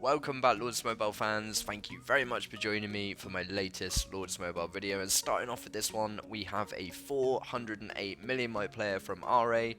Welcome back, Lords Mobile fans. Thank you very much for joining me for my latest Lords Mobile video. And starting off with this one, we have a 408 million my player from RA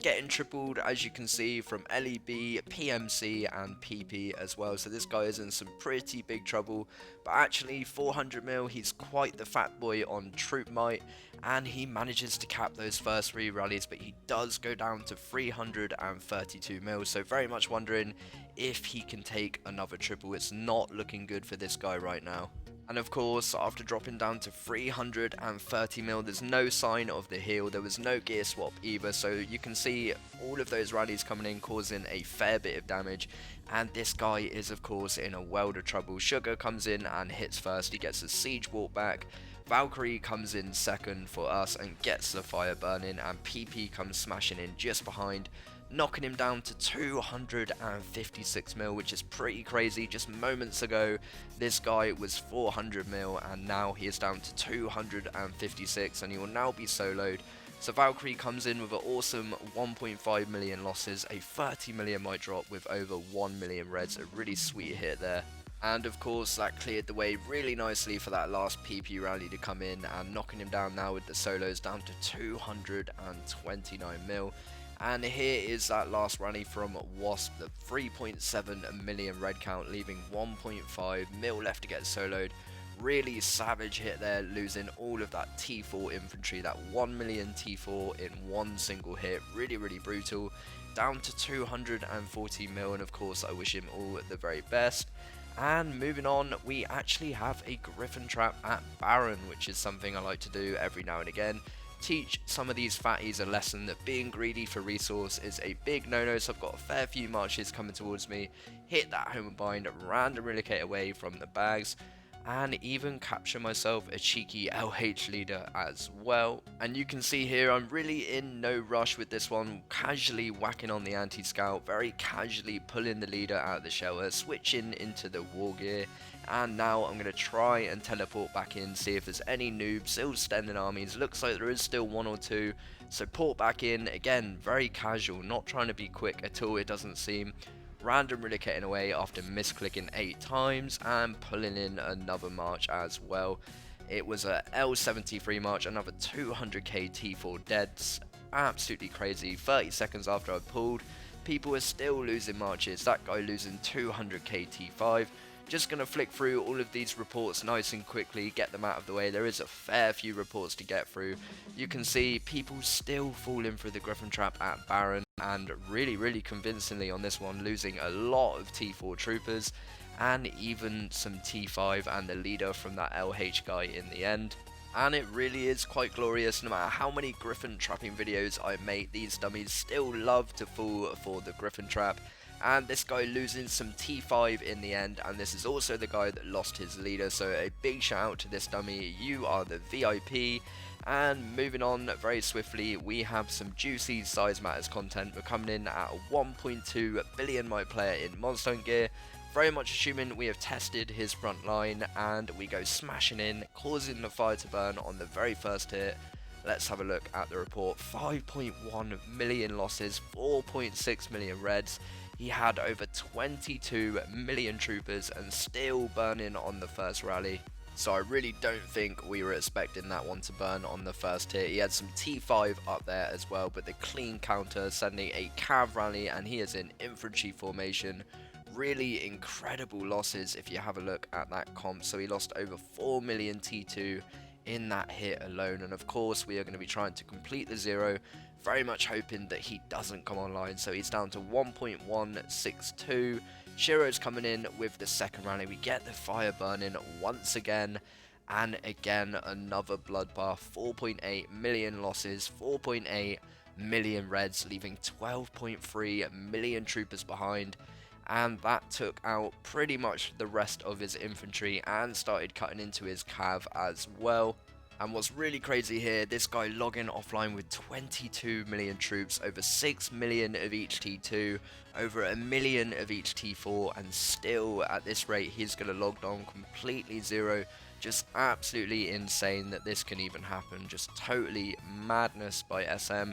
getting tripled, as you can see, from LEB, PMC and PP as well. So this guy is in some pretty big trouble, but actually 400 mil, he's quite the fat boy on troop might, and he manages to cap those first 3 rallies, but he does go down to 332 mil. So very much wondering if he can take another triple. It's not looking good for this guy right now. And of course, after dropping down to 330 mil, there's no sign of the heal, there was no gear swap either, so you can see all of those rallies coming in causing a fair bit of damage, and this guy is of course in a world of trouble. Sugar comes in and hits first, he gets a siege walk back, Valkyrie comes in second for us and gets the fire burning, and PP comes smashing in just behind, knocking him down to 256 mil, which is pretty crazy. Just moments ago this guy was 400 mil and now he is down to 256, and he will now be soloed. So Valkyrie comes in with an awesome 1.5 million losses, a 30 million might drop with over 1 million reds, a really sweet hit there. And of course that cleared the way really nicely for that last PP rally to come in, and knocking him down now with the solos down to 229 mil. And here is that last rally from Wasp, the 3.7 million red count, leaving 1.5 mil left to get soloed. Really savage hit there, losing all of that T4 infantry, that 1 million T4 in one single hit. Really brutal. Down to 240 mil, and of course I wish him all the very best. And moving on, we actually have a Gryphon trap at Baron, which is something I like to do every now and again. Teach some of these fatties a lesson that being greedy for resource is a big no-no. So I've got a fair few marches coming towards me, hit that home bind, random relocate away from the bags, and even capture myself a cheeky LH leader as well. And you can see here I'm really in no rush with this one, casually whacking on the anti-scout, very casually pulling the leader out of the shelter, switching into the war gear, and now I'm going to try and teleport back in, see if there's any noobs still standing armies. Looks like there is still 1 or 2, so port back in, again very casual, not trying to be quick at all it doesn't seem. Random relocating away after misclicking 8 times and pulling in another march as well. It was a L73 march, another 200k T4 deads, absolutely crazy. 30 seconds after I pulled, people were still losing marches, that guy losing 200k T5. Just going to flick through all of these reports nice and quickly, get them out of the way. There is a fair few reports to get through. You can see people still falling through the Gryphon trap at Baron, and really convincingly on this one, losing a lot of T4 troopers and even some T5 and the leader from that LH guy in the end. And it really is quite glorious. No matter how many Gryphon trapping videos I make, these dummies still love to fall for the Gryphon trap. And this guy losing some T5 in the end, and this is also the guy that lost his leader, so a big shout out to this dummy, you are the VIP. And moving on very swiftly, we have some juicy SizeMatters content. We're coming in at a 1.2 billion my player in Monstone gear, very much assuming we have tested his front line, and we go smashing in, causing the fire to burn on the very first hit. Let's have a look at the report. 5.1 million losses, 4.6 million reds. He had over 22 million troopers and still burning on the first rally. So I really don't think we were expecting that one to burn on the first hit. He had some T5 up there as well, but the clean counter sending a cav rally, and he is in infantry formation. Really incredible losses if you have a look at that comp. So he lost over 4 million T2 in that hit alone, and of course we are going to be trying to complete the 0, very much hoping that he doesn't come online. So he's down to 1.162. Shiro's coming in with the second rally, we get the fire burning once again, and again another bloodbath. 4.8 million losses, 4.8 million reds, leaving 12.3 million troopers behind. And that took out pretty much the rest of his infantry and started cutting into his cav as well. And what's really crazy here, this guy logging offline with 22 million troops, over 6 million of each T2, over 1 million of each T4, and still at this rate he's going to log on completely 0 Just absolutely insane that this can even happen. Just totally madness by SM.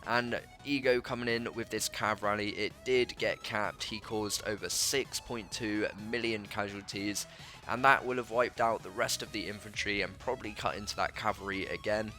And Ego coming in with this cav rally, it did get capped. He caused over 6.2 million casualties, and that will have wiped out the rest of the infantry and probably cut into that cavalry again.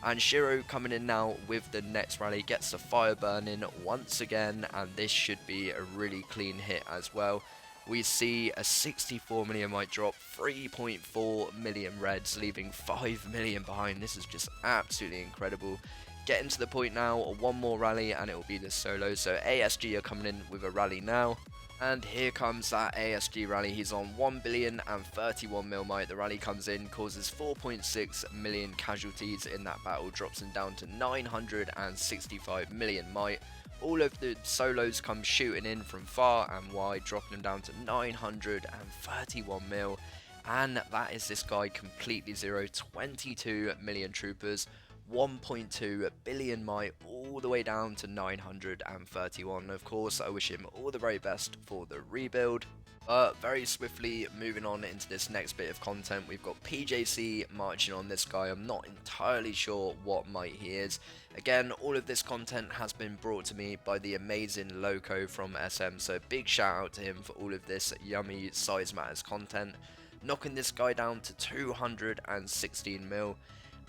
And Shiro coming in now with the next rally, gets the fire burning once again, and this should be a really clean hit as well. We see a 64 million might drop, 3.4 million reds, leaving 5 million behind. This is just absolutely incredible. Getting to the point now, one more rally and it will be the solo. So ASG are coming in with a rally now. And here comes that ASG rally. He's on 1 billion and 31 mil might. The rally comes in, causes 4.6 million casualties in that battle, drops him down to 965 million might. All of the solos come shooting in from far and wide, dropping them down to 931 mil. And that is this guy completely zero, 22 million troopers, 1.2 billion might, all the way down to 931. Of course, I wish him all the very best for the rebuild. Very swiftly moving on into this next bit of content, we've got PJC marching on this guy. I'm not entirely sure what might he is. Again, all of this content has been brought to me by the amazing Loco from SM, so big shout out to him for all of this yummy SizeMatters content. Knocking this guy down to 216 mil.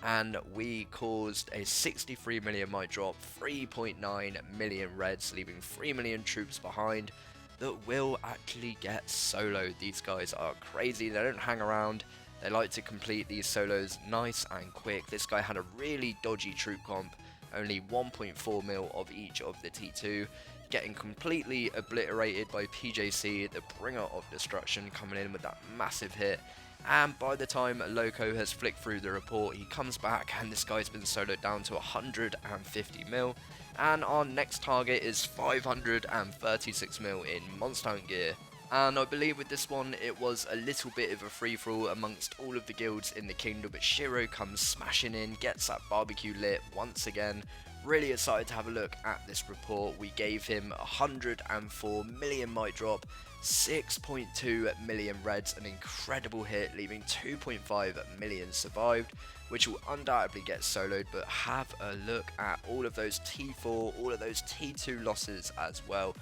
And we caused a 63 million might drop, 3.9 million reds, leaving 3 million troops behind that will actually get soloed. These guys are crazy, they don't hang around, they like to complete these solos nice and quick. This guy had a really dodgy troop comp, only 1.4 mil of each of the T2, getting completely obliterated by PJC, the bringer of destruction, coming in with that massive hit. And by the time Loco has flicked through the report, he comes back and this guy's been soloed down to 150 mil. And our next target is 536 mil in Monster Hunt gear. And I believe with this one, it was a little bit of a free-for-all amongst all of the guilds in the kingdom, but Shiro comes smashing in, gets that barbecue lit once again. Really excited to have a look at this report. We gave him 104 million might drop, 6.2 million reds, an incredible hit, leaving 2.5 million survived, which will undoubtedly get soloed. But have a look at all of those T4, all of those T2 losses as well.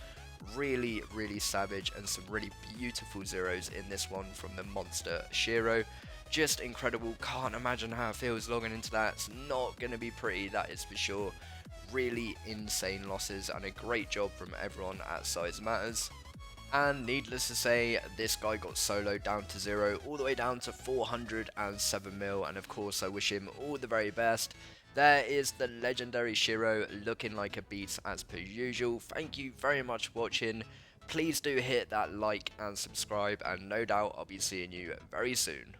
Really savage, and some really beautiful zeros in this one from the monster Shiro. Just incredible. Can't imagine how it feels logging into that. It's not going to be pretty, that is for sure. Really insane losses, and a great job from everyone at SizeMatters. And needless to say, this guy got soloed down to 0, all the way down to 407 mil, and of course I wish him all the very best. There is the legendary Shiro, looking like a beast as per usual. Thank you very much for watching. Please do hit that like and subscribe, and no doubt I'll be seeing you very soon.